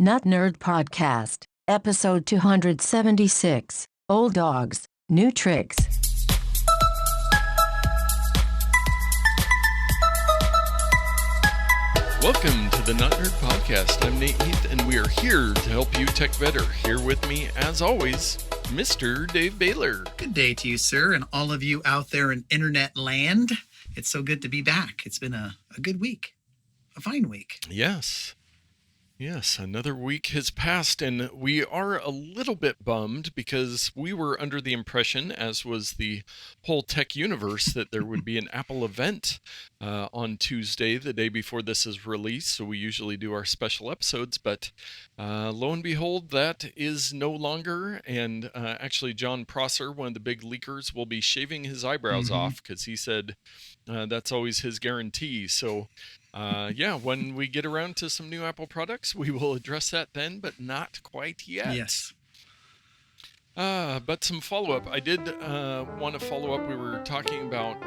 Nut Nerd Podcast, episode 276, Old Dogs, New Tricks. Welcome to the Nut Nerd Podcast. I'm Nate Heath, and we are here to help you tech better. Here with me, as always, Mr. Dave Baylor. Good day to you, sir, and all of you out there in internet land. It's so good to be back. It's been a good week, a fine week. Yes, another week has passed, and we are a little bit bummed because we were under the impression, as was the whole tech universe, that there would be an Apple event on Tuesday, the day before this is released. So we usually do our special episodes, but lo and behold, that is no longer. And actually, John Prosser, one of the big leakers, will be shaving his eyebrows off because he said that's always his guarantee. So when we get around to some new Apple products, we will address that then, but not quite yet. Yes. But some follow-up. I did want to follow up. We were talking about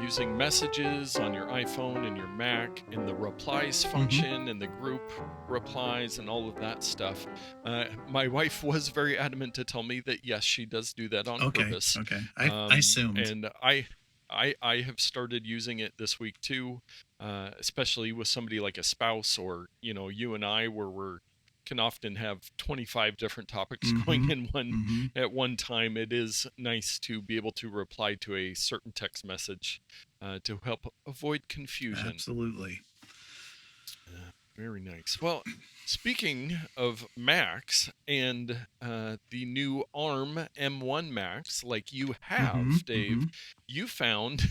using messages on your iPhone and your Mac and the Replies function and the group replies and all of that stuff. My wife was very adamant to tell me that, yes, she does do that on purpose. Okay, I assumed. And I have started using it this week too, especially with somebody like a spouse or, you and I, where we can often have 25 different topics going in at one time. It is nice to be able to reply to a certain text message to help avoid confusion. Absolutely. Very nice. Well, speaking of Macs and the new ARM M1 Macs, like you have, Dave, you found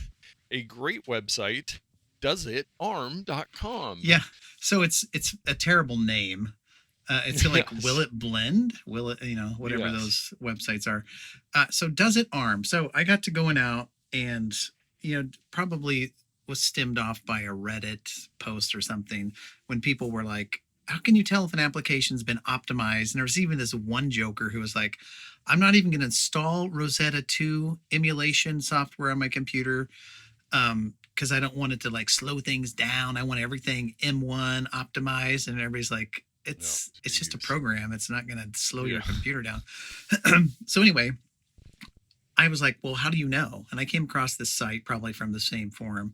a great website, doesitarm.com. Yeah. So it's a terrible name. It's like, will it blend? Will it, whatever those websites are. So does it ARM? So I got to going out and, probably was stemmed off by a Reddit post or something when people were like, how can you tell if an application's been optimized? And there was even this one joker who was like, I'm not even going to install Rosetta 2 emulation software on my computer because I don't want it to like slow things down. I want everything M1 optimized. And everybody's like, it's just a program. It's not going to slow your computer down. So anyway, I was like, well, how do you know? And I came across this site probably from the same forum.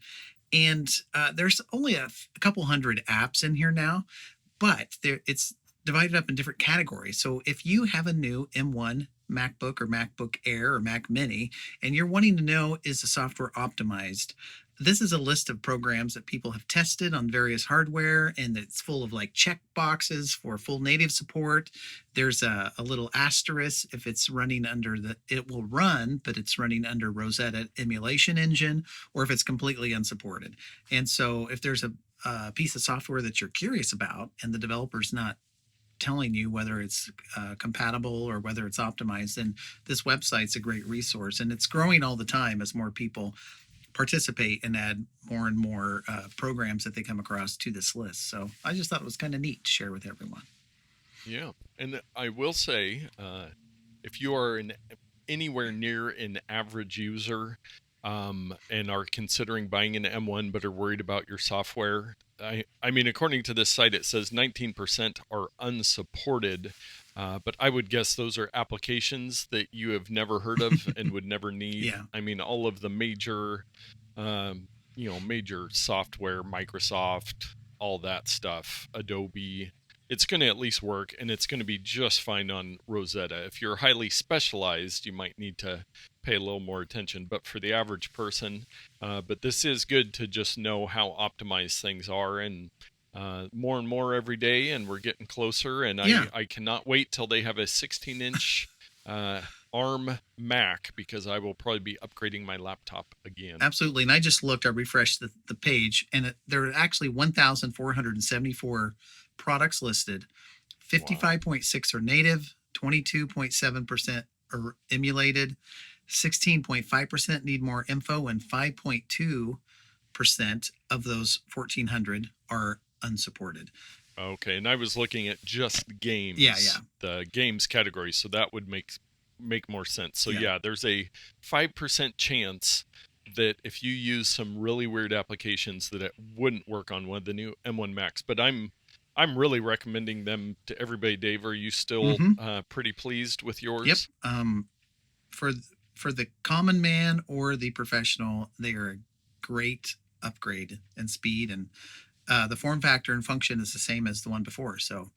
And there's only a couple hundred apps in here now, but it's divided up in different categories. So if you have a new M1 MacBook or MacBook Air or Mac Mini, and you're wanting to know, is the software optimized? This is a list of programs that people have tested on various hardware, and it's full of like check boxes for full native support. There's a little asterisk if it's running under it will run, but it's running under Rosetta emulation engine, or if it's completely unsupported. And so if there's a piece of software that you're curious about and the developer's not telling you whether it's compatible or whether it's optimized, then this website's a great resource, and it's growing all the time as more people participate and add more and more programs that they come across to this list. So I just thought it was kind of neat to share with everyone. Yeah. And I will say, if you are anywhere near an average user and are considering buying an M1 but are worried about your software, I mean, according to this site, it says 19% are unsupported. But I would guess those are applications that you have never heard of and would never need. Yeah. I mean, all of the major, major software, Microsoft, all that stuff, Adobe, it's going to at least work, and it's going to be just fine on Rosetta. If you're highly specialized, you might need to pay a little more attention. But for the average person, but this is good to just know how optimized things are, and more and more every day, and we're getting closer, and I cannot wait till they have a 16-inch ARM Mac, because I will probably be upgrading my laptop again. Absolutely. And I just looked, I refreshed the page, and there are actually 1,474 products listed. 55.6 are native, 22.7% are emulated, 16.5% need more info, and 5.2% of those 1,400 are unsupported. Okay, and I was looking at just games. Yeah. The games category, so that would make more sense. So there's a 5% chance that if you use some really weird applications that it wouldn't work on one of the new M1 Macs. But I'm I'm really recommending them to everybody. Dave, are you still pretty pleased with yours? Yep. For for the common man or the professional, they are a great upgrade in speed, and the form factor and function is the same as the one before. So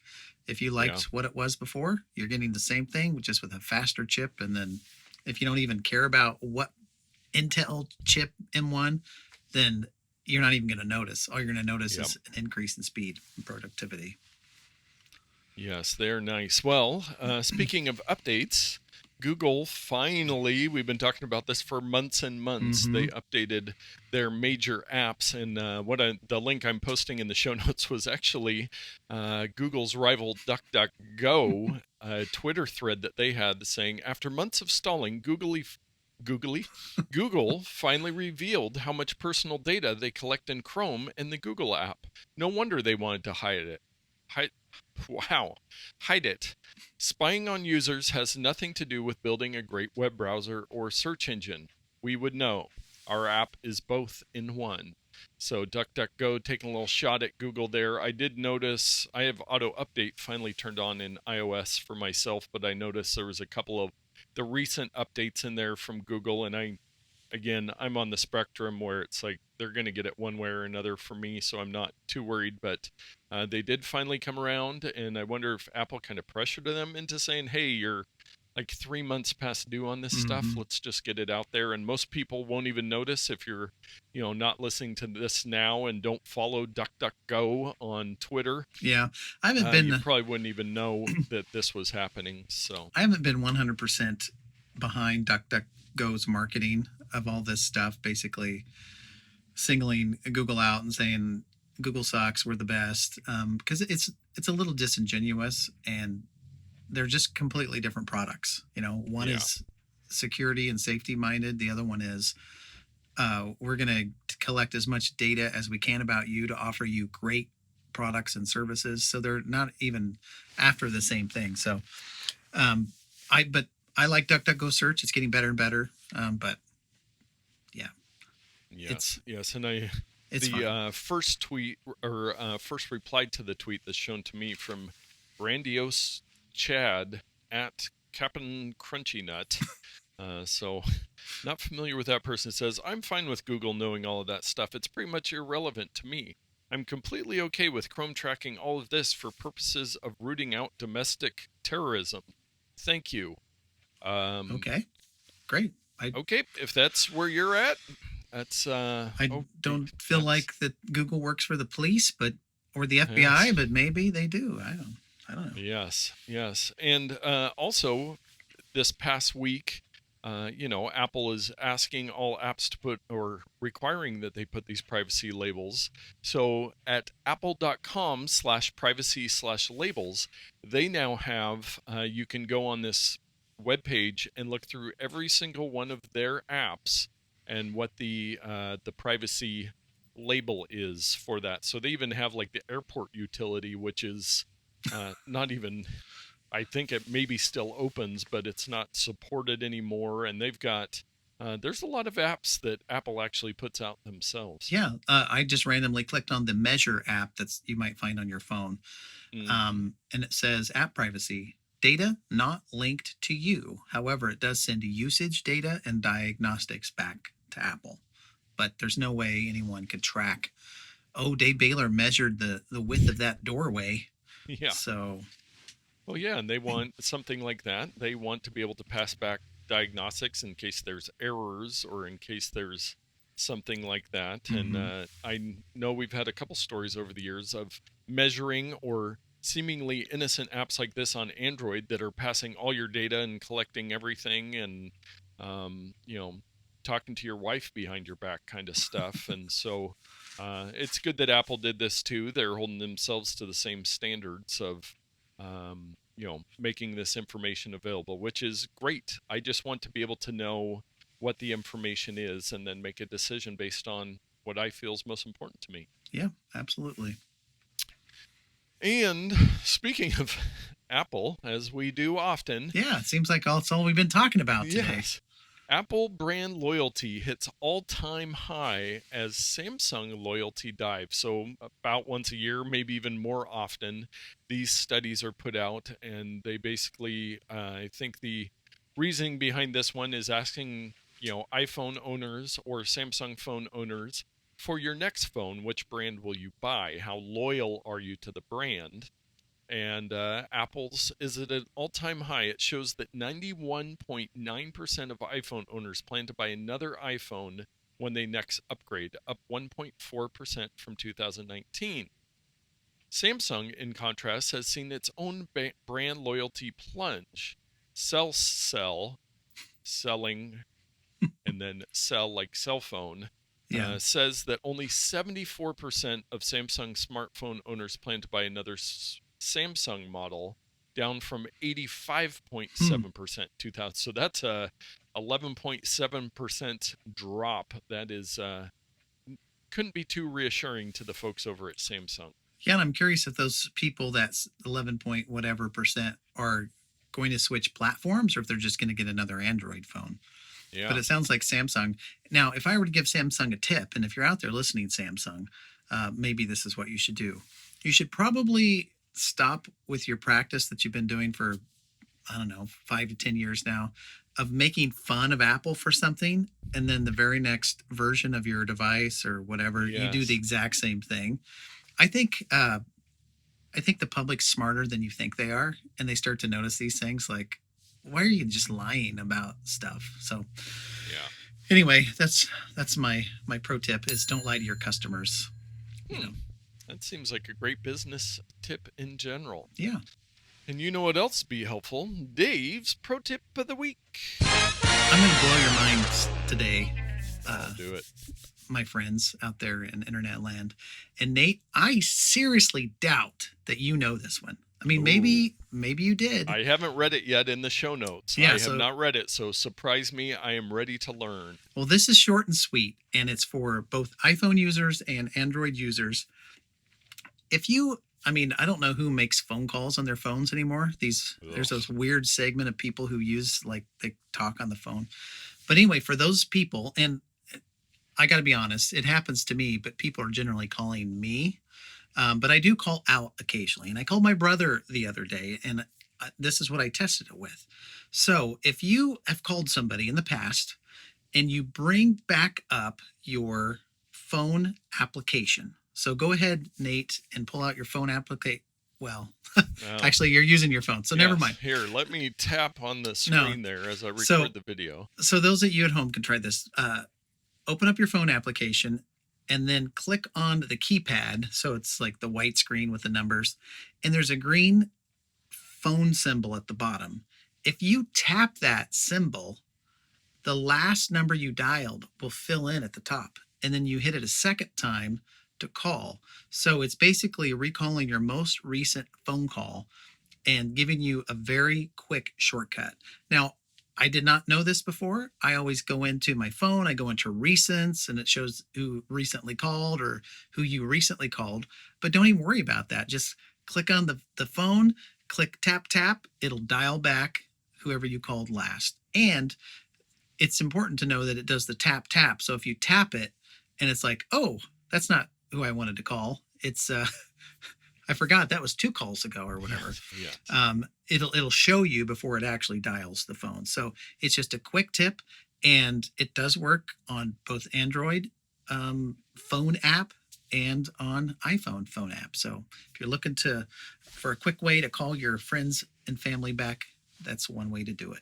if you liked what it was before, you're getting the same thing just with a faster chip. And then if you don't even care about what Intel chip M1, then you're not even going to notice. All you're going to notice is an increase in speed and productivity. Yes, they're nice. Well, speaking of updates, Google finally, we've been talking about this for months and months. They updated their major apps, and the link I'm posting in the show notes was actually Google's rival DuckDuckGo, a Twitter thread that they had saying, after months of stalling, Google finally revealed how much personal data they collect in Chrome and the Google app. No wonder they wanted to hide it. Hide it. Spying on users has nothing to do with building a great web browser or search engine. We would know. Our app is both in one. So DuckDuckGo taking a little shot at Google there. I did notice I have auto update finally turned on in iOS for myself, but I noticed there was a couple of the recent updates in there from Google, and I'm on the spectrum where it's like they're going to get it one way or another for me, so I'm not too worried. But they did finally come around, and I wonder if Apple kind of pressured them into saying, hey, you're like 3 months past due on this stuff. Let's just get it out there. And most people won't even notice if you're, not listening to this now and don't follow DuckDuckGo on Twitter. Yeah, I haven't been. You probably wouldn't even know that this was happening. So I haven't been 100% behind DuckDuckGo's marketing of all this stuff, basically singling Google out and saying Google sucks, we're the best, because it's a little disingenuous, and they're just completely different products. One is security and safety minded. The other one is we're going to collect as much data as we can about you to offer you great products and services. So they're not even after the same thing. So I like DuckDuckGo search. It's getting better and better. But yeah. Yes. And the first tweet or first reply to the tweet that's shown to me from Grandiose Chad at Captain Crunchy Nut. So not familiar with that person. It says, I'm fine with Google knowing all of that stuff. It's pretty much irrelevant to me. I'm completely okay with Chrome tracking all of this for purposes of rooting out domestic terrorism. Thank you. Okay, great. Okay, if that's where you're at, that's... I don't feel like that Google works for the police, or the FBI, but maybe they do. I don't know. Yes. And also, this past week, Apple is asking all apps to put, or requiring that they put these privacy labels. So at apple.com/privacy/labels, they now have, you can go on this webpage and look through every single one of their apps and what the privacy label is for that. So they even have like the airport utility, which is not even, I think it maybe still opens, but it's not supported anymore. And they've got, there's a lot of apps that Apple actually puts out themselves. Yeah. I just randomly clicked on the Measure app that's you might find on your phone. And it says app privacy. Data not linked to you. However, it does send usage data and diagnostics back to Apple. But there's no way anyone could track, Dave Baylor measured the width of that doorway. Yeah. So. Well, yeah, and they want something like that. They want to be able to pass back diagnostics in case there's errors or in case there's something like that. And I know we've had a couple stories over the years of measuring or seemingly innocent apps like this on Android that are passing all your data and collecting everything and, talking to your wife behind your back kind of stuff. And so it's good that Apple did this too. They're holding themselves to the same standards of, making this information available, which is great. I just want to be able to know what the information is and then make a decision based on what I feel is most important to me. Yeah, absolutely. And speaking of Apple, as we do often. Yeah, it seems like that's all we've been talking about today. Yes. Apple brand loyalty hits all-time high as Samsung loyalty dives. So about once a year, maybe even more often, these studies are put out, and they basically, I think the reasoning behind this one is asking, iPhone owners or Samsung phone owners, for your next phone, which brand will you buy? How loyal are you to the brand? And Apple's is at an all-time high. It shows that 91.9% of iPhone owners plan to buy another iPhone when they next upgrade, up 1.4% from 2019. Samsung, in contrast, has seen its own brand loyalty plunge. Selling, and then sell like cell phone, says that only 74% of Samsung smartphone owners plan to buy another Samsung model, down from 85.7% 2000. So that's a 11.7% drop. That is couldn't be too reassuring to the folks over at Samsung. Yeah, and I'm curious if those people, that's 11 point whatever percent, are going to switch platforms, or if they're just going to get another Android phone. Yeah. But it sounds like Samsung. Now, if I were to give Samsung a tip, and if you're out there listening, Samsung, maybe this is what you should do. You should probably stop with your practice that you've been doing for, 5 to 10 years now, of making fun of Apple for something, and then the very next version of your device or whatever, you do the exact same thing. I think the public's smarter than you think they are, and they start to notice these things like, why are you just lying about stuff? So anyway, that's my pro tip is don't lie to your customers. That seems like a great business tip in general. Yeah. And you know what else would be helpful? Dave's pro tip of the week. I'm going to blow your minds today. Do it. My friends out there in internet land. And Nate, I seriously doubt that you know this one. I mean, maybe you did. I haven't read it yet in the show notes. Yeah, I have not read it, so surprise me. I am ready to learn. Well, this is short and sweet, and it's for both iPhone users and Android users. I don't know who makes phone calls on their phones anymore. There's those weird segment of people who use, like, they talk on the phone. But anyway, for those people, and I got to be honest, it happens to me, but people are generally calling me. But I do call out occasionally. And I called my brother the other day, and this is what I tested it with. So if you have called somebody in the past and you bring back up your phone application. So go ahead, Nate, and pull out your phone application. Well, actually, you're using your phone, so never mind. Here, let me tap on the screen there as I record the video. So those of you at home can try this. Open up your phone application and then click on the keypad. So it's like the white screen with the numbers. And there's a green phone symbol at the bottom. If you tap that symbol, the last number you dialed will fill in at the top. And then you hit it a second time to call. So it's basically recalling your most recent phone call and giving you a very quick shortcut. Now, I did not know this before. I always go into my phone, I go into recents, and it shows who recently called or who you recently called. But don't even worry about that. Just click on the phone, click tap, tap. It'll dial back whoever you called last. And it's important to know that it does the tap, tap. So if you tap it and it's like, oh, that's not who I wanted to call. It's I forgot that was 2 calls ago or whatever. Yes. It'll show you before it actually dials the phone. So it's just a quick tip, and it does work on both Android phone app and on iPhone phone app. So if you're looking for a quick way to call your friends and family back, that's one way to do it.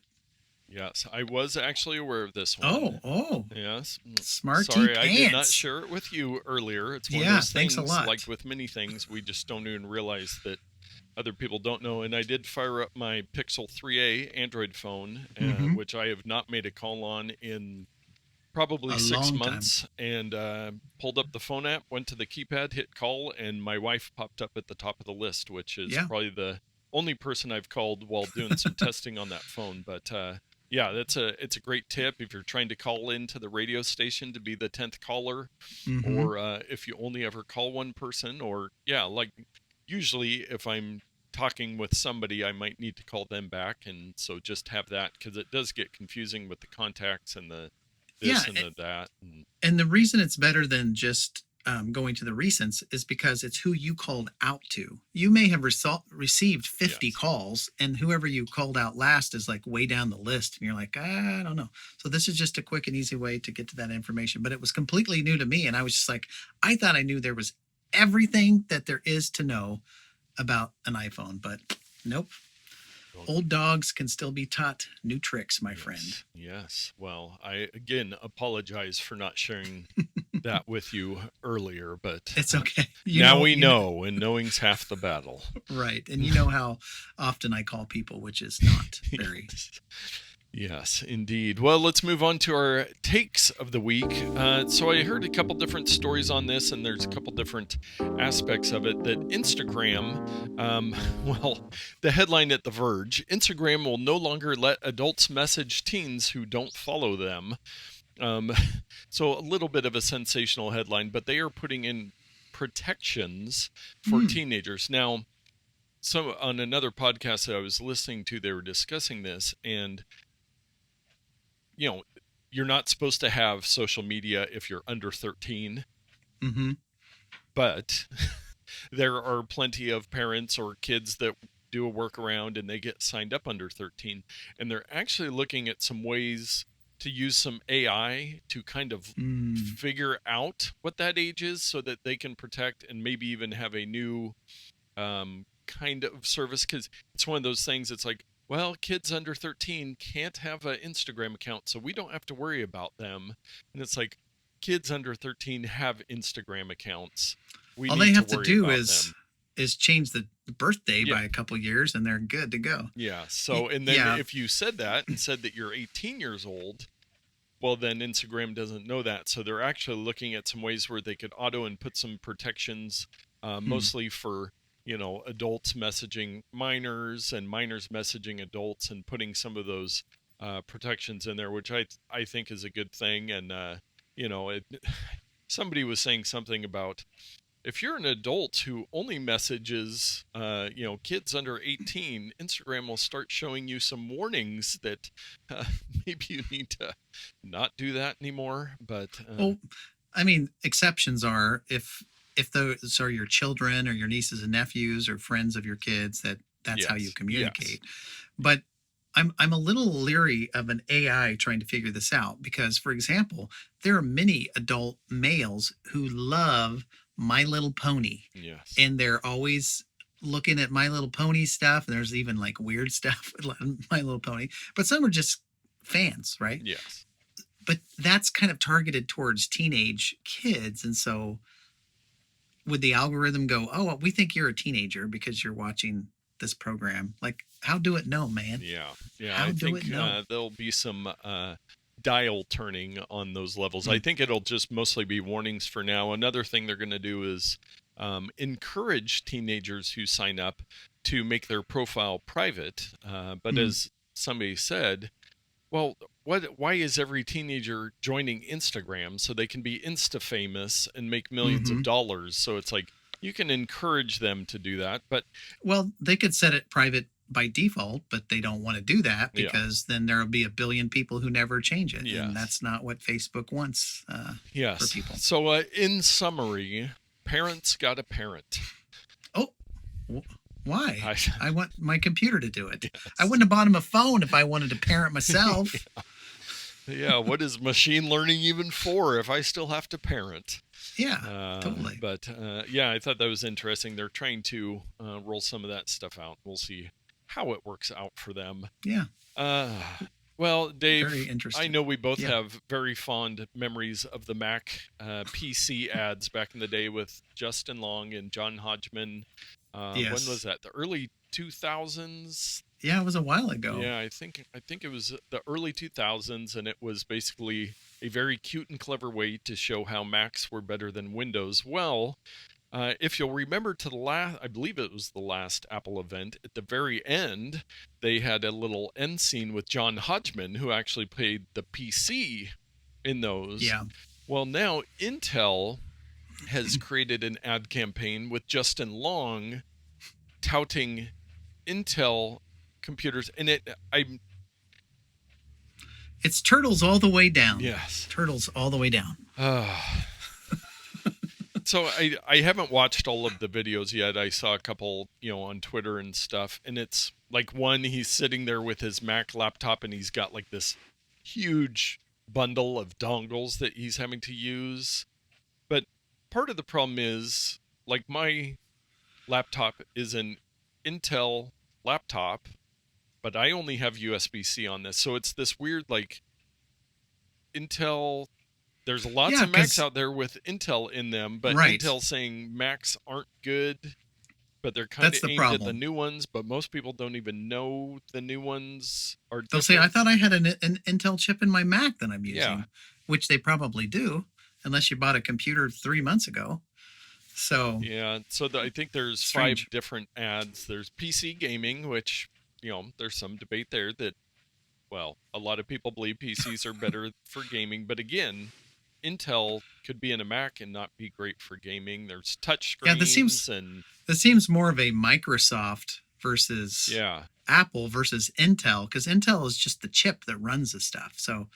Yes, I was actually aware of this one. Oh. Yes. Smarty Sorry, pants. I did not share it with you earlier. It's one of those things, thanks a lot. like with many things, we just don't even realize that other people don't know. And I did fire up my Pixel 3a Android phone, which I have not made a call on in probably 6 months, and pulled up the phone app, went to the keypad, hit call, and my wife popped up at the top of the list, which is probably the only person I've called while doing some testing on that phone. But it's a great tip if you're trying to call into the radio station to be the 10th caller, or if you only ever call one person, or like usually if I'm talking with somebody, I might need to call them back, and so just have that, because it does get confusing with the contacts and the this and the that. And the reason it's better than just going to the recents is because it's who you called out to. You may have received 50 calls, and whoever you called out last is like way down the list, and you're like, I don't know. So this is just a quick and easy way to get to that information. But it was completely new to me, and I was just like, I thought I knew there was everything that there is to know about an iPhone, but nope. Old dogs can still be taught new tricks, my friend. Yes. Well, I again apologize for not sharing that with you earlier, but it's okay. Now we know, and knowing's half the battle. Right. And you know how often I call people, which is not very... Yes, indeed. Well, let's move on to our takes of the week. So I heard a couple different stories on this, and there's a couple different aspects of it. That Instagram, well, the headline at The Verge, Instagram will no longer let adults message teens who don't follow them. So a little bit of a sensational headline, but they are putting in protections for teenagers. Now, on another podcast that I was listening to, they were discussing this, and you're not supposed to have social media if you're under 13. Mm-hmm. But there are plenty of parents or kids that do a workaround and they get signed up under 13. And they're actually looking at some ways to use some AI to kind of figure out what that age is so that they can protect and maybe even have a new kind of service. Because it's one of those things, it's like, well, kids under 13 can't have an Instagram account, so we don't have to worry about them. And it's like, kids under 13 have Instagram accounts. All they have to do is change the birthday by a couple years, and they're good to go. Yeah. So, and then if you said that and said that you're 18 years old, well, then Instagram doesn't know that. So they're actually looking at some ways where they could auto and put some protections, mostly for adults messaging minors and minors messaging adults, and putting some of those protections in there, which I think is a good thing. And, somebody was saying something about, if you're an adult who only messages, kids under 18, Instagram will start showing you some warnings that maybe you need to not do that anymore. But, well, I mean, exceptions are if those are your children or your nieces and nephews or friends of your kids, that's how you communicate. Yes. But I'm a little leery of an AI trying to figure this out because, for example, there are many adult males who love My Little Pony. Yes. And they're always looking at My Little Pony stuff. And there's even like weird stuff with My Little Pony. But some are just fans, right? Yes. But that's kind of targeted towards teenage kids. And so would the algorithm go, oh, we think you're a teenager because you're watching this program? Like, how do it know, man? Yeah. I think there'll be some dial turning on those levels. I think it'll just mostly be warnings for now. Another thing they're going to do is encourage teenagers who sign up to make their profile private. But as somebody said, well, why is every teenager joining Instagram so they can be Insta famous and make millions of dollars? So it's like, you can encourage them to do that, but they could set it private by default, but they don't want to do that because then there'll be a billion people who never change it. Yes. And that's not what Facebook wants for people. So in summary, parents got a parent. Oh, why? I want my computer to do it. Yes. I wouldn't have bought him a phone if I wanted to parent myself. Yeah, what is machine learning even for if I still have to parent? Yeah, totally. But I thought that was interesting. They're trying to roll some of that stuff out. We'll see how it works out for them. Yeah. Well, Dave, very interesting. I know we both have very fond memories of the Mac PC ads back in the day with Justin Long and John Hodgman. When was that? The early 2000s? Yeah, it was a while ago. Yeah, I think it was the early 2000s, and it was basically a very cute and clever way to show how Macs were better than Windows. Well, if you'll remember I believe it was the last Apple event, at the very end, they had a little end scene with John Hodgman, who actually played the PC in those. Yeah. Well, now Intel has created an ad campaign with Justin Long touting Intel computers, and It's turtles all the way down. yes, Turtles all the way down. So I haven't watched all of the videos yet. I saw a couple, on Twitter and stuff, and it's like one, he's sitting there with his Mac laptop and he's got like this huge bundle of dongles that he's having to use. But part of the problem is, like, my laptop is an Intel laptop, but I only have USB-C on this. So it's this weird, like, Intel. There's lots of Macs out there with Intel in them, but Intel saying Macs aren't good, but they're kind of aimed at the new ones, but most people don't even know the new ones are different. They'll say, I thought I had an Intel chip in my Mac that I'm using, which they probably do, unless you bought a computer 3 months ago. So yeah, so I think there's strange. 5 different ads. There's PC gaming, which, there's some debate there that, well, a lot of people believe PCs are better for gaming, but again, Intel could be in a Mac and not be great for gaming. There's touch screens. Yeah, this seems more of a Microsoft versus Apple versus Intel, because Intel is just the chip that runs the stuff. So,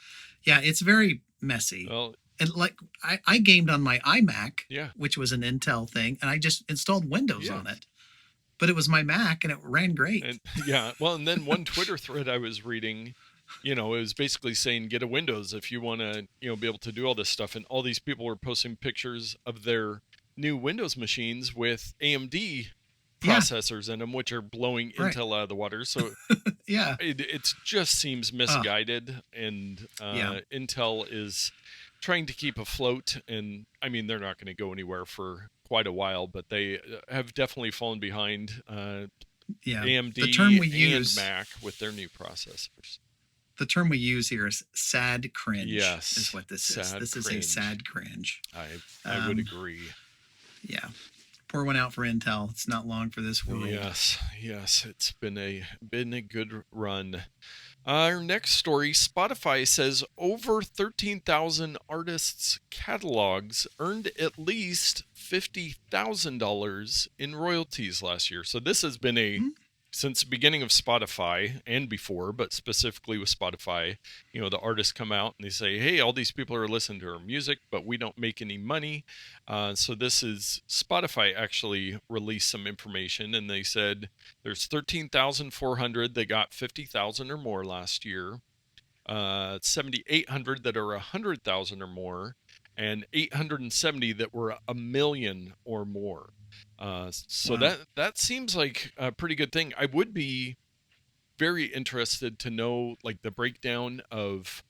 yeah, it's very messy. Well, and like I gamed on my iMac, which was an Intel thing, and I just installed Windows on it. But it was my Mac, and it ran great. And, and then one Twitter thread I was reading, it was basically saying get a Windows if you want to, be able to do all this stuff. And all these people were posting pictures of their new Windows machines with AMD processors in them, which are blowing Intel out of the water. So it just seems misguided. And Intel is trying to keep afloat. And I mean, they're not going to go anywhere for quite a while, but they have definitely fallen behind AMD the term we and use, Mac with their new processors. The term we use here is sad cringe. Yes, is what this is. This is a sad cringe. I would agree. Yeah, pour one out for Intel. It's not long for this world. Yes, it's been a good run. Our next story, Spotify says over 13,000 artists' catalogs earned at least $50,000 in royalties last year. So this has been since the beginning of Spotify and before, but specifically with Spotify, the artists come out and they say, hey, all these people are listening to our music, but we don't make any money. So this is Spotify actually released some information, and they said there's 13,400 that got 50,000 or more last year, 7,800 that are 100,000 or more, and 870 that were a million or more. So that seems like a pretty good thing. I would be very interested to know, like, the breakdown of,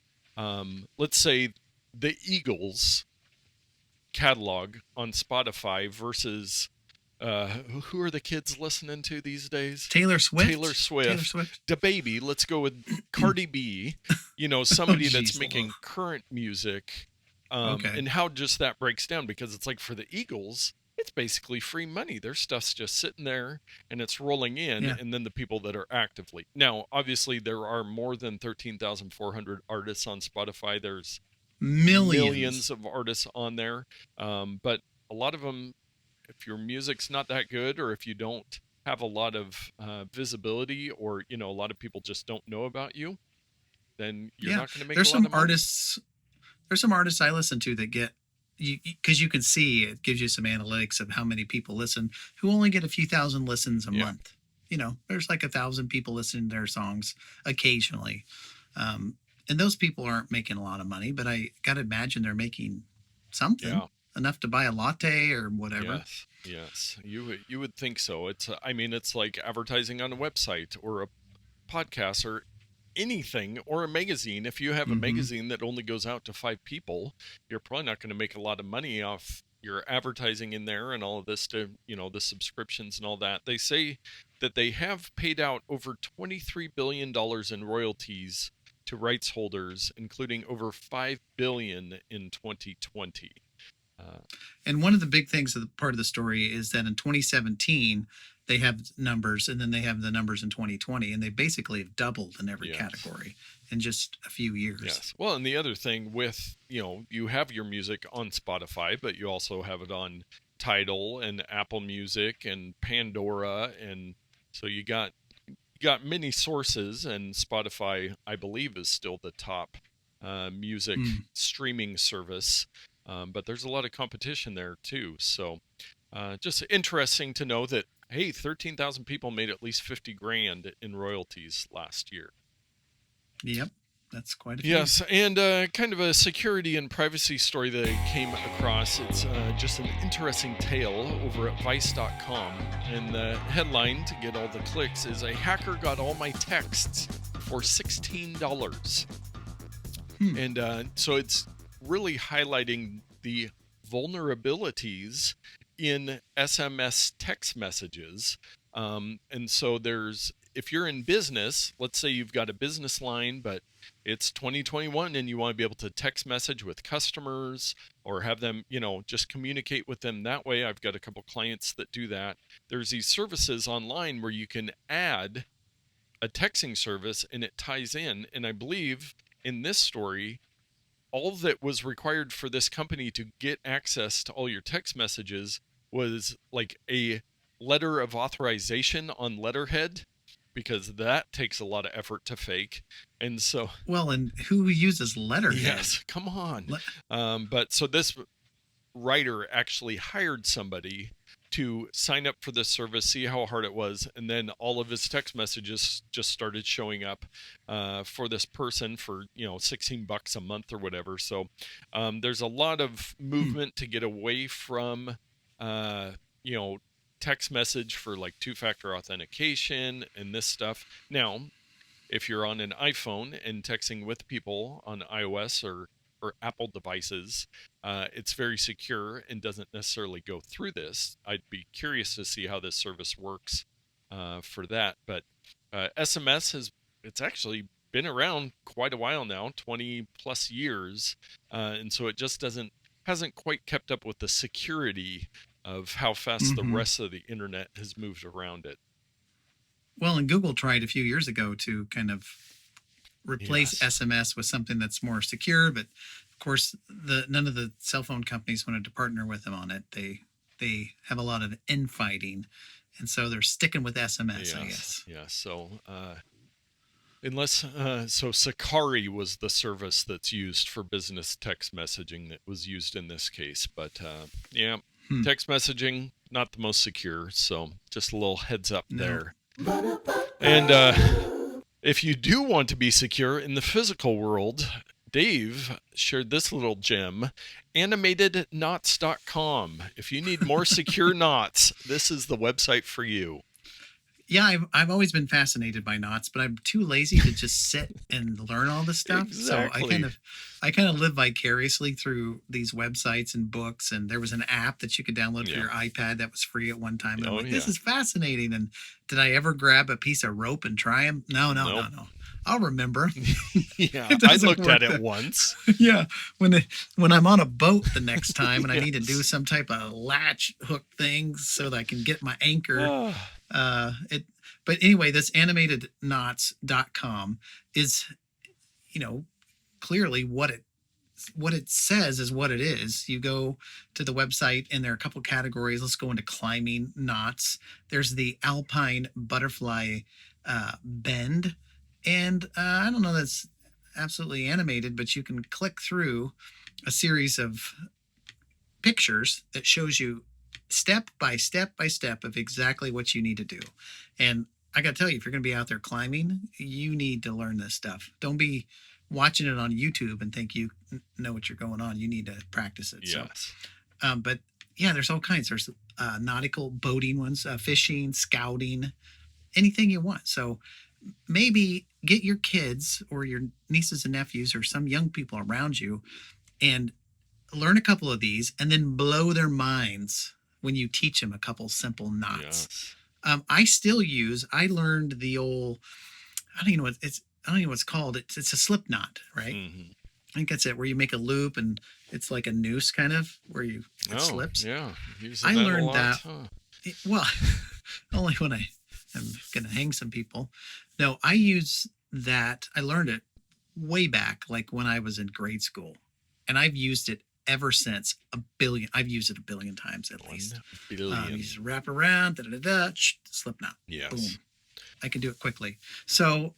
let's say, the Eagles catalog on Spotify versus who are the kids listening to these days? Taylor Swift. DaBaby. Let's go with Cardi B. Somebody that's making current music. And how just that breaks down, because it's like for the Eagles, it's basically free money. Their stuff's just sitting there and it's rolling in. And then the people that are actively. Now, obviously, there are more than 13,400 artists on Spotify. There's millions of artists on there. But a lot of them, if your music's not that good, or if you don't have a lot of visibility, or, a lot of people just don't know about you, then you're not going to make a lot of money. There's some artists I listen to that get, because you can see, it gives you some analytics of how many people listen, who only get a few thousand listens a month. There's like 1,000 people listening to their songs occasionally. And those people aren't making a lot of money, but I got to imagine they're making something, enough to buy a latte or whatever. Yes. You would think so. It's like advertising on a website or a podcast or anything, or a magazine. If you have a magazine that only goes out to 5 people, you're probably not going to make a lot of money off your advertising in there and all of this to, the subscriptions and all that. They say that they have paid out over $23 billion in royalties to rights holders, including over $5 billion in 2020. And one of the big things of the part of the story is that in 2017, they have numbers, and then they have the numbers in 2020, and they basically have doubled in every category in just a few years. Yes. Well, and the other thing with, you have your music on Spotify, but you also have it on Tidal and Apple Music and Pandora. And so you got got many sources, and Spotify, I believe, is still the top music streaming service. But there's a lot of competition there too. So just interesting to know that, hey, 13,000 people made at least 50 grand in royalties last year. Yep. That's quite a few. Yes, and kind of a security and privacy story that I came across. It's just an interesting tale over at Vice.com. And the headline, to get all the clicks, is a hacker got all my texts for $16. And so it's really highlighting the vulnerabilities in SMS text messages. And so if you're in business, let's say you've got a business line, but it's 2021 and you want to be able to text message with customers or have them, just communicate with them that way. I've got a couple clients that do that. There's these services online where you can add a texting service and it ties in. And I believe in this story, all that was required for this company to get access to all your text messages was like a letter of authorization on letterhead, because that takes a lot of effort to fake. And so, well, and who uses letterhead? Yes, come on. But so this writer actually hired somebody to sign up for this service, see how hard it was, and then all of his text messages just started showing up for this person for $16 a month or whatever. So there's a lot of movement to get away from text message for like two-factor authentication and this stuff. Now, if you're on an iPhone and texting with people on iOS or Apple devices, it's very secure and doesn't necessarily go through this. I'd be curious to see how this service works for that. But SMS it's actually been around quite a while now, 20 plus years. And so it just hasn't quite kept up with the security of how fast the rest of the internet has moved around it. Well, and Google tried a few years ago to kind of replace SMS with something that's more secure, but of course, none of the cell phone companies wanted to partner with them on it. They have a lot of infighting, and so they're sticking with SMS, I guess. Yeah. So so Sakari was the service that's used for business text messaging that was used in this case, but text messaging, not the most secure. So just a little heads up there. And if you do want to be secure in the physical world, Dave shared this little gem, animatedknots.com. If you need more secure knots, this is the website for you. Yeah, I've always been fascinated by knots, but I'm too lazy to just sit and learn all this stuff. Exactly. So I kind of live vicariously through these websites and books. And there was an app that you could download for your iPad that was free at one time. And I'm like, this is fascinating. And did I ever grab a piece of rope and try them? No. I'll remember. Yeah, I looked at it once. Yeah, when I'm on a boat the next time and I need to do some type of latch hook thing so that I can get my anchor. But anyway, this animatedknots.com is, clearly what it says is what it is. You go to the website and there are a couple categories. Let's go into climbing knots. There's the alpine butterfly bend. And I don't know that's absolutely animated, but you can click through a series of pictures that shows you step by step of exactly what you need to do. And I got to tell you, if you're going to be out there climbing, you need to learn this stuff. Don't be watching it on YouTube and think you know what you're going on. You need to practice it. Yes. So, but yeah, there's all kinds. There's nautical boating ones, fishing, scouting, anything you want. So maybe get your kids or your nieces and nephews or some young people around you and learn a couple of these and then blow their minds when you teach them a couple simple knots. Yes. I learned the old, I don't even know what it's called. It's a slip knot, right? Mm-hmm. I think that's it, where you make a loop and it's like a noose kind of where it slips. Yeah. I learned that. Well, only when I am going to hang some people. No, I use that. I learned it way back, like when I was in grade school, and I've used it ever since. I've used it a billion times at least. 1 billion. You just wrap around, slip knot. Yes. Boom. I can do it quickly. So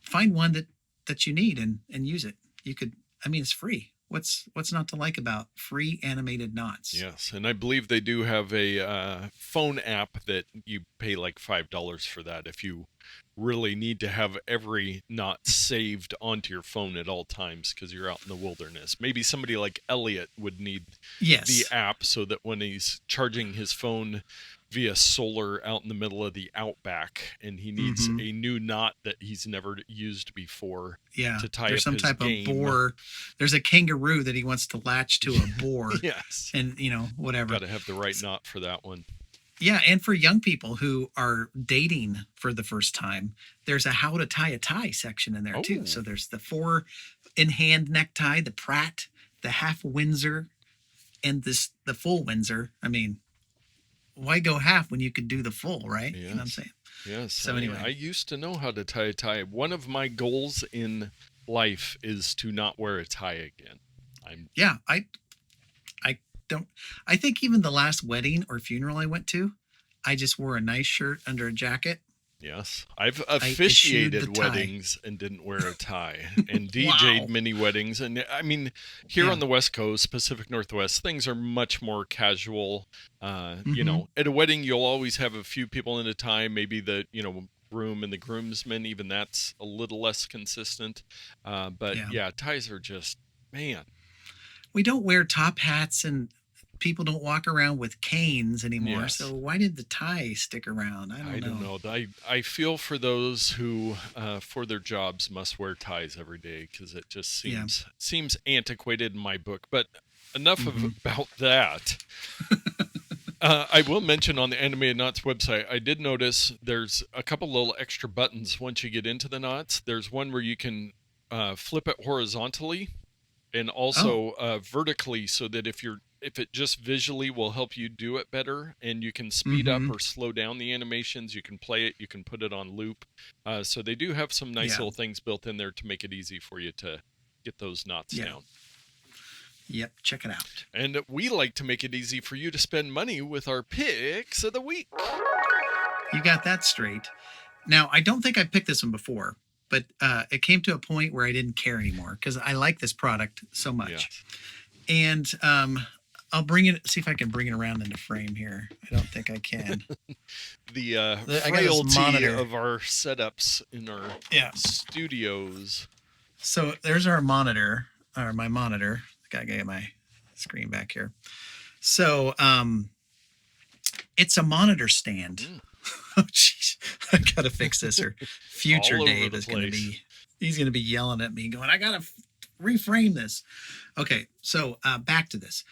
find one that you need and use it. You could, I mean, it's free. What's not to like about free animated knots? Yes, and I believe they do have a phone app that you pay like $5 for that if you really need to have every knot saved onto your phone at all times because you're out in the wilderness. Maybe somebody like Elliot would need the Yes. app so that when he's charging his phone via solar out in the middle of the outback and he needs a new knot that he's never used before to tie there's up some his type game. of boar. There's a kangaroo that he wants to latch to a boar. Yes. And, whatever. Got to have the right knot for that one. Yeah, and for young people who are dating for the first time, there's a how to tie a tie section in there too. So there's the 4 in-hand necktie, the Pratt, the half Windsor, and the full Windsor. I mean, why go half when you could do the full, right? Yes. You know what I'm saying? Yes. So anyway, I used to know how to tie a tie. One of my goals in life is to not wear a tie again. I think even the last wedding or funeral I went to, I just wore a nice shirt under a jacket. Yes. I've officiated weddings and didn't wear a tie and DJ'd many weddings. And I mean, here on the West Coast, Pacific Northwest, things are much more casual. You know, at a wedding, you'll always have a few people in a tie, maybe the, groom and the groomsmen, even that's a little less consistent. But ties are just, man. We don't wear top hats and people don't walk around with canes anymore. Yes. So why did the tie stick around? I don't know. I feel for those who, for their jobs, must wear ties every day because it just seems antiquated in my book. But enough about that. I will mention on the Animated Knots website, I did notice there's a couple little extra buttons once you get into the knots. There's one where you can flip it horizontally and also vertically, so that if it just visually will help you do it better, and you can speed up or slow down the animations. You can play it, you can put it on loop. So they do have some nice little things built in there to make it easy for you to get those knots down. Yep, check it out. And we like to make it easy for you to spend money with our picks of the week. You got that straight. Now, I don't think I picked this one before, but it came to a point where I didn't care anymore because I like this product so much. Yes. And I'll see if I can bring it around into frame here. I don't think I can. the frailty of our setups in our studios. So there's our monitor, or my monitor. I gotta get my screen back here. So it's a monitor stand. Oh, jeez. I gotta fix this, or future Dave is gonna be, he's gonna be yelling at me going, I gotta reframe this. Okay, so back to this.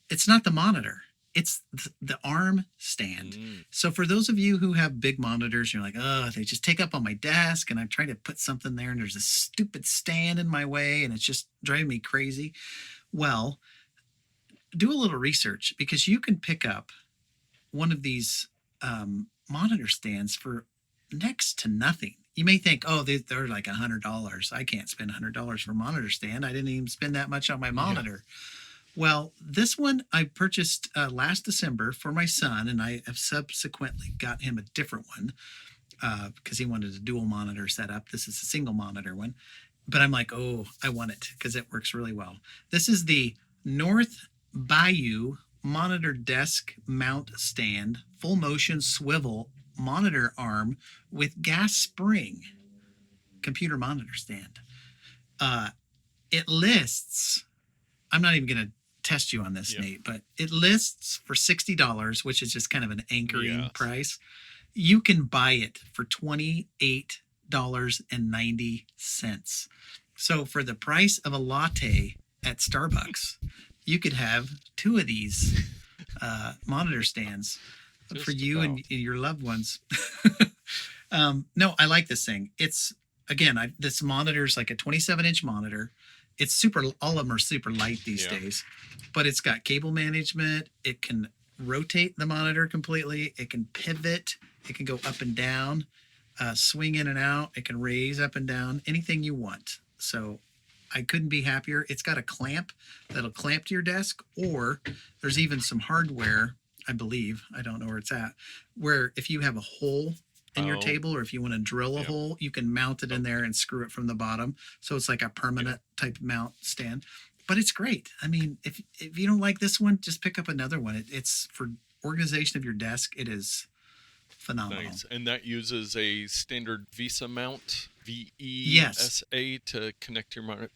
It's not the monitor. It's the arm stand. So for those of you who have big monitors, you're like, oh, they just take up on my desk and I'm trying to put something there and there's a stupid stand in my way and it's just driving me crazy. Well, do a little research because you can pick up one of these monitor stands for next to nothing. You may think, oh, they're like $100. I can't spend $100 for a monitor stand. I didn't even spend that much on my monitor. Well, this one I purchased last December for my son, and I have subsequently got him a different one because he wanted a dual monitor setup. This is a single monitor one. But I'm like, oh, I want it because it works really well. This is the North Bayou monitor desk mount stand, full motion swivel monitor arm with gas spring computer monitor stand. It lists, I'm not even going to test you on this, Nate, but it lists for $60, which is just kind of an anchoring price. You can buy it for $28.90. So for the price of a latte at Starbucks, you could have 2 of these monitor stands for you and your loved ones. No, I like this thing. It's, again, this monitor is like a 27-inch monitor. It's super, all of them are super light these days, but it's got cable management. It can rotate the monitor completely. It can pivot. It can go up and down, swing in and out. It can raise up and down, anything you want. So I couldn't be happier. It's got a clamp that'll clamp to your desk, or there's even some hardware, I believe, I don't know where it's at, where if you have a hole in your Oh, table, or if you want to drill a yeah. hole, you can mount it in there Okay. and screw it from the bottom. So it's like a Yeah. permanent type mount stand. But it's great. I mean, if you don't like this one, just pick up another one. It's for organization of your desk. It is phenomenal. Nice. And that uses a standard Visa mount, Yes, VESA, to connect your monitor.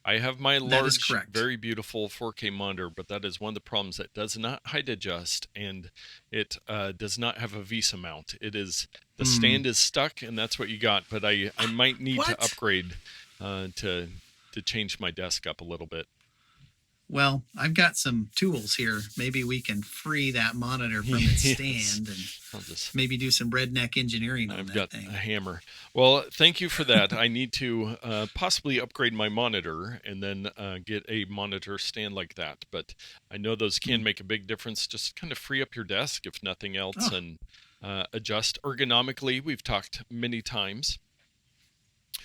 I have my that is large, correct. very beautiful 4K monitor, but that is one of the problems. That does not height adjust, and it does not have a Visa mount. The Hmm. stand is stuck, and that's what you got. But I might need to What? upgrade to change my desk up a little bit. Well, I've got some tools here. Maybe we can free that monitor from its Yes. stand and I'll just maybe do some redneck engineering on I've that got a thing. hammer. Well, thank you for that. I need to possibly upgrade my monitor and then get a monitor stand like that. But I know those Hmm. can make a big difference. Just kind of free up your desk, if nothing else, Oh, and adjust ergonomically. We've talked many times.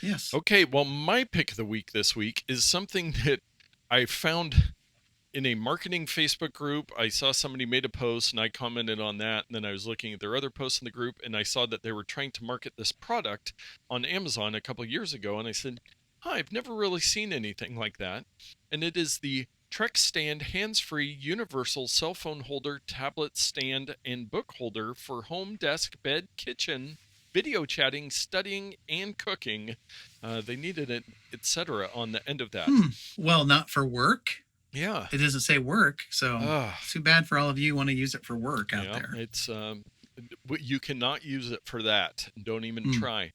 yes. Okay, well, my pick of the week this week is something that I found in a marketing Facebook group. I saw somebody made a post and I commented on that. And then I was looking at their other posts in the group and I saw that they were trying to market this product on Amazon a couple of years ago. And I said, "Hi, I've never really seen anything like that." And it is the Trek Stand hands free universal cell phone holder, tablet stand, and book holder for home, desk, bed, kitchen, video chatting, studying, and cooking. They needed it, etc. on the end of that. Hmm. Well, not for work. Yeah. It doesn't say work, so Uh, it's too bad for all of you who want to use it for work out Yeah, there. it's you cannot use it for that. Don't even Hmm. try.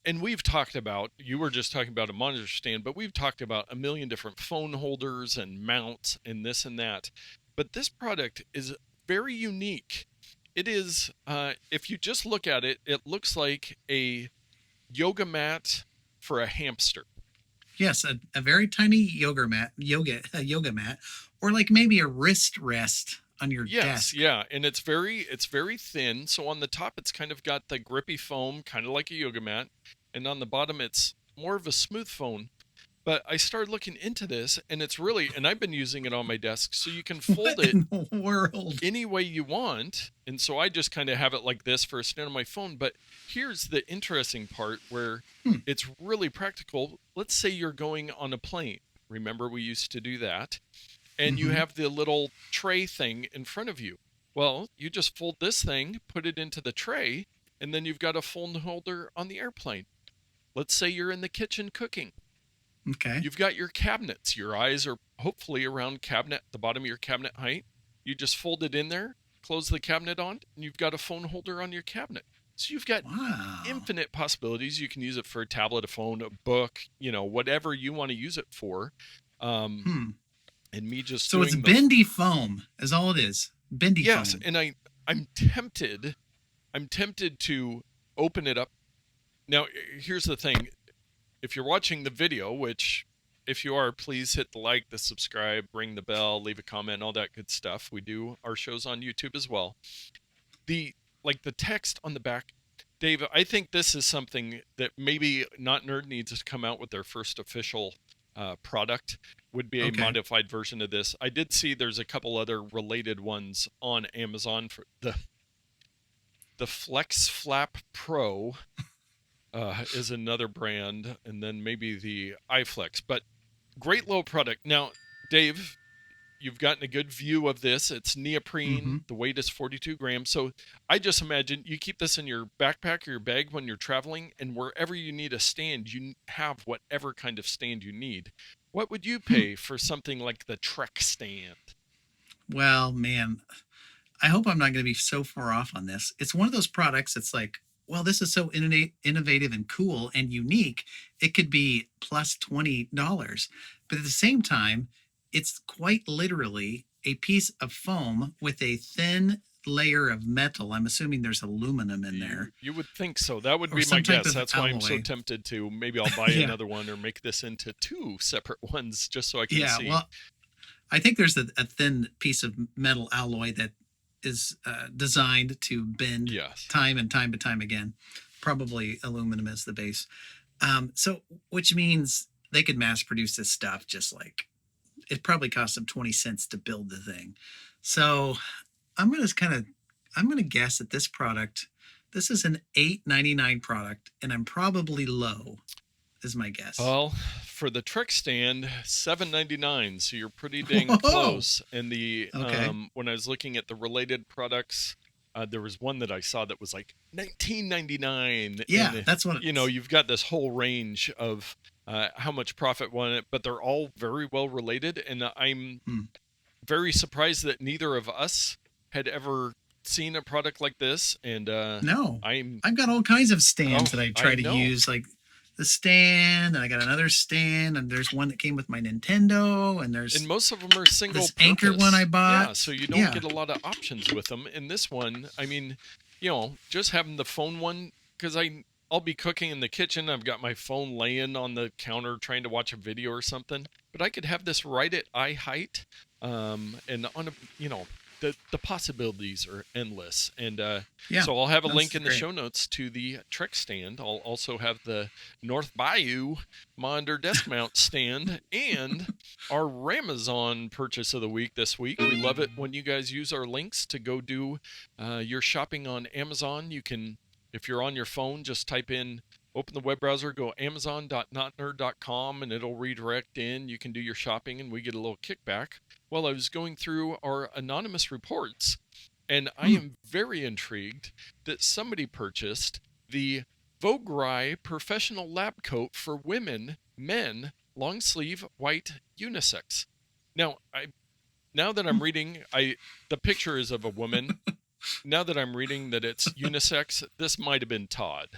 And we've talked about, you were just talking about a monitor stand, but we've talked about a million different phone holders and mounts and this and that. But this product is very unique. It is, if you just look at it, it looks like a yoga mat for a hamster. Yes, a very tiny a yoga mat, or like maybe a wrist rest on your Yes, desk. yeah, and it's very thin. So on the top it's kind of got the grippy foam, kind of like a yoga mat, and on the bottom it's more of a smooth foam. But I started looking into this and and I've been using it on my desk, so you can What fold it in the world? any way you want. And so I just kind of have it like this for a stand on my phone. But here's the interesting part where Hmm. it's really practical. Let's say you're going on a plane. Remember, we used to do that, and you Mm-hmm. have the little tray thing in front of you. Well, you just fold this thing, put it into the tray, and then you've got a phone holder on the airplane. Let's say you're in the kitchen cooking. Okay. You've got your cabinets. Your eyes are hopefully around the bottom of your cabinet height. You just fold it in there, close the cabinet on, and you've got a phone holder on your cabinet. So you've got Wow. infinite possibilities. You can use it for a tablet, a phone, a book, whatever you want to use it for. Um, Hmm. and me just So it's doing the bendy foam, is all it is. Bendy Yes, foam. and I'm tempted. I'm tempted to open it up. Now, here's the thing. If you're watching the video, which if you are, please hit the like, the subscribe, ring the bell, leave a comment, all that good stuff. We do our shows on YouTube as well. The the text on the back, Dave, I think this is something that maybe Not Nerd needs to come out with their first official product. Would be a Okay. modified version of this. I did see there's a couple other related ones on Amazon. For the Flex Flap Pro is another brand, and then maybe the iFlex. But great little product. Now, Dave, you've gotten a good view of this. It's Mm-hmm. neoprene. The weight is 42 grams. So I just imagine you keep this in your backpack or your bag when you're traveling, and wherever you need a stand, you have whatever kind of stand you need. What would you Hmm. pay for something like the Trek stand? Well, man, I hope I'm not going to be so far off on this. It's one of those products that's like, well, this is so innovative and cool and unique. It could be plus $20. But at the same time, it's quite literally a piece of foam with a thin layer of metal. I'm assuming there's aluminum in there You would think so. That would or be my some type guess. of That's why I'm so alloy. tempted to maybe I'll buy Yeah. another one or make this into two separate ones just so I can Yeah. see. Well, I think there's a thin piece of metal alloy that is designed to bend Yes. time and time again. Probably aluminum as the base. So, which means they could mass produce this stuff just like it probably cost them 20 cents to build the thing. So, I'm going to guess that this product This is an $8.99 product, and I'm probably low, is my guess. Well, for the trick stand, $7.99, so you're pretty dang Whoa! close. And Okay. when I was looking at the related products, there was one that I saw that was like $19.99. Yeah, And that's what you've got this whole range of how much profit on it, but they're all very well related. And I'm very surprised that neither of us had ever seen a product like this. And No, I've got all kinds of stands that I try to use, like the stand, and I got another stand, and there's one that came with my Nintendo, and most of them are single this purpose. Anchor one I bought. Yeah, so you don't get a lot of options with them. In this one, I mean, just having the phone one, because I'll be cooking in the kitchen. I've got my phone laying on the counter trying to watch a video or something. But I could have this right at eye height, and on the possibilities are endless. And so I'll have a link in the show notes to the trick stand. I'll also have the North Bayou monitor desk mount stand and our Ramazon purchase of the week this week. We love it when you guys use our links to go do your shopping on Amazon. You can, if you're on your phone, just type in, open the web browser, go amazon.notnerd.com, and it'll redirect in. You can do your shopping, and we get a little kickback. Well, I was going through our anonymous reports, and I am very intrigued that somebody purchased the Vograi professional lab coat for women, men, long sleeve, white, unisex. Now that I'm reading, the picture is of a woman. Now that I'm reading that it's unisex, this might have been Todd.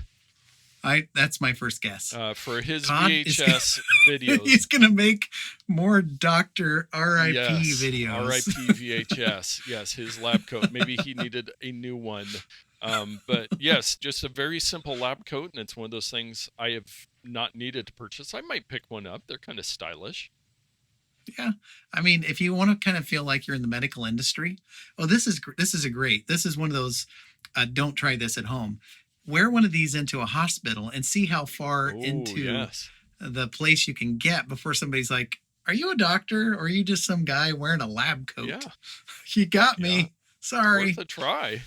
That's my first guess. For his Todd VHS videos. He's going to make more Dr. R.I.P. videos. R.I.P. VHS. Yes, his lab coat. Maybe he needed a new one. But yes, just a very simple lab coat, and it's one of those things I have not needed to purchase. I might pick one up. They're kind of stylish. Yeah. I mean, if you want to kind of feel like you're in the medical industry, this is one of those, don't try this at home. Wear one of these into a hospital and see how far into the place you can get before somebody's like, are you a doctor or are you just some guy wearing a lab coat? Yeah. You got me. Sorry. Worth a try.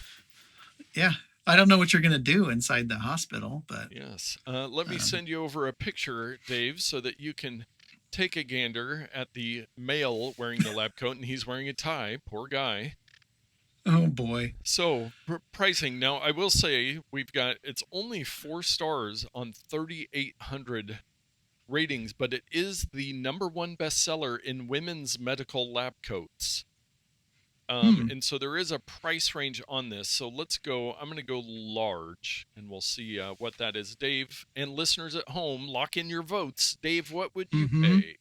Yeah. I don't know what you're going to do inside the hospital, but. Yes. Let me send you over a picture, Dave, so that you can take a gander at the male wearing the lab coat, and he's wearing a tie. Poor guy. Oh boy. So pricing. Now I will say it's only 4 stars on 3,800 ratings, but it is the #1 bestseller in women's medical lab coats. And so there is a price range on this. So let's go. I'm going to go large, and we'll see what that is. Dave and listeners at home, lock in your votes. Dave, what would you pay?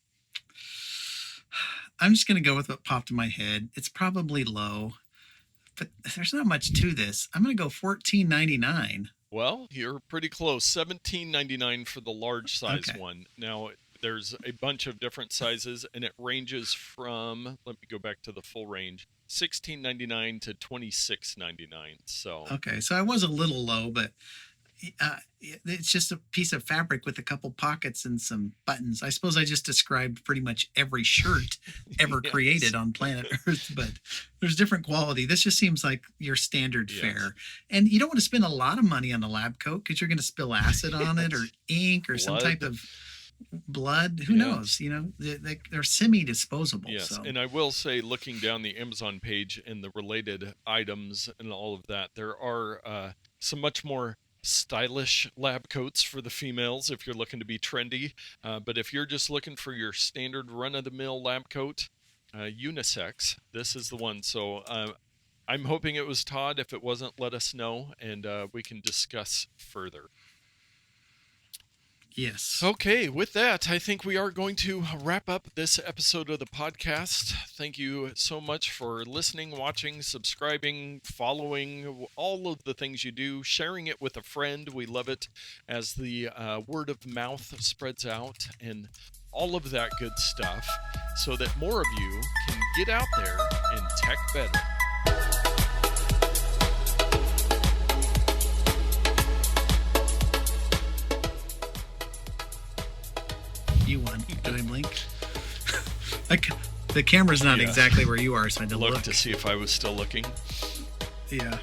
I'm just going to go with what popped in my head. It's probably low. But there's not much to this. I'm going to go $14.99. Well, you're pretty close. $17.99 for the large size one. Now, there's a bunch of different sizes, and it ranges from, let me go back to the full range, $16.99 to $26.99. So okay, so I was a little low, but it's just a piece of fabric with a couple pockets and some buttons. I suppose I just described pretty much every shirt ever created on planet Earth, but there's different quality. This just seems like your standard fare. And you don't want to spend a lot of money on the lab coat because you're going to spill acid on it or ink or some type of blood. Who knows? They're semi-disposable. Yes, so. And I will say, looking down the Amazon page and the related items and all of that, there are some much more stylish lab coats for the females if you're looking to be trendy, but if you're just looking for your standard run-of-the-mill lab coat, unisex, this is the one. So I'm hoping it was Todd. If it wasn't, let us know, and we can discuss further. Yes. Okay, with that, I think we are going to wrap up this episode of the podcast. Thank you so much for listening, watching, subscribing, following, all of the things you do, sharing it with a friend. We love it as the word of mouth spreads out and all of that good stuff so that more of you can get out there and tech better. You won. Did I blink? The camera's not exactly where you are, so I had to look to see if I was still looking. Yeah.